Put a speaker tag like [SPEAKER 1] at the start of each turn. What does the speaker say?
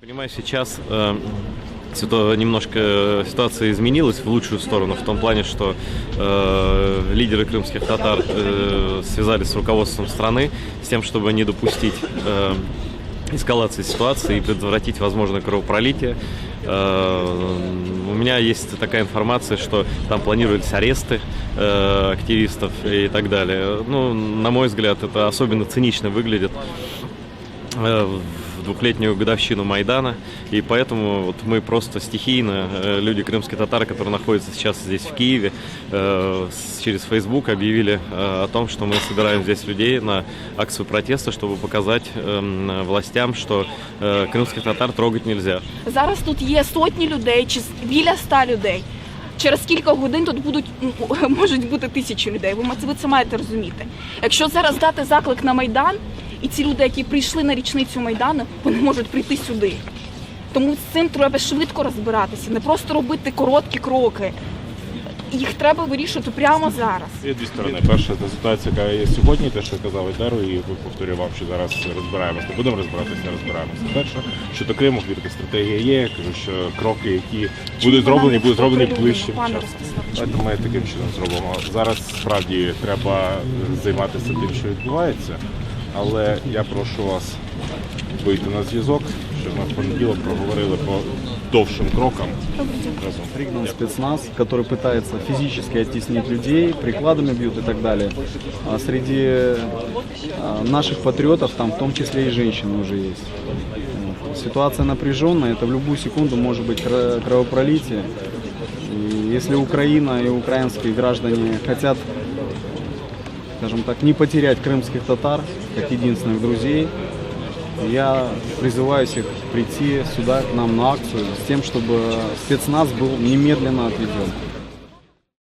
[SPEAKER 1] Понимаю, сейчас немножко ситуация изменилась в лучшую сторону, в том плане, что лидеры крымских татар связались с руководством страны с тем, чтобы не допустить эскалации ситуации и предотвратить возможное кровопролитие. У меня есть такая информация, что там планировались аресты активистов и так далее. Ну, на мой взгляд, это особенно цинично выглядит в двухлетнюю годовщину Майдана, и поэтому вот мы просто стихийно, люди крымские татары, которые находятся сейчас здесь в Киеве, через Facebook объявили о том, что мы собираем здесь людей на акцию протеста, чтобы показать властям, что крымских татар трогать нельзя.
[SPEAKER 2] Зараз тут є сотні людей, чи біля 100 людей. Через кілька годин тут можуть бути тисячі людей. Ви це маєте розуміти. Якщо зараз дати заклик на Майдан, і ці люди, які прийшли на річницю Майдану, вони можуть прийти сюди. Тому з цим треба швидко розбиратися, не просто робити короткі кроки. Їх треба вирішувати прямо зараз.
[SPEAKER 3] Є дві сторони. Перша – ситуація, яка є сьогодні, те, що казав Айдару, і повторюю вам, що зараз розбираємося. Не будемо розбиратися, не розбираємося. Перше, що до Криму, вірка, стратегія є. Я кажу, що кроки, які будуть зроблені ближчим часом. Давайте ми таким чином зробимо. Зараз, справді, треба займатися тим, що відбувається. Але я прошу вас вийти на зв'язок, щоб ми в понеділок проговорили по довшим крокам.
[SPEAKER 4] Пригнан спецназ, который пытается физически оттеснить людей, прикладами бьют и так далее. А среди наших патриотов там в том числе и женщины уже есть. Ситуация напряженная, это в любую секунду может быть кровопролитие. И если Украина и украинские граждане хотят, скажем так, не потерять крымских татар как единственных друзей, я призываю всех прийти сюда к нам на акцию с тем, чтобы спецназ был немедленно отведен.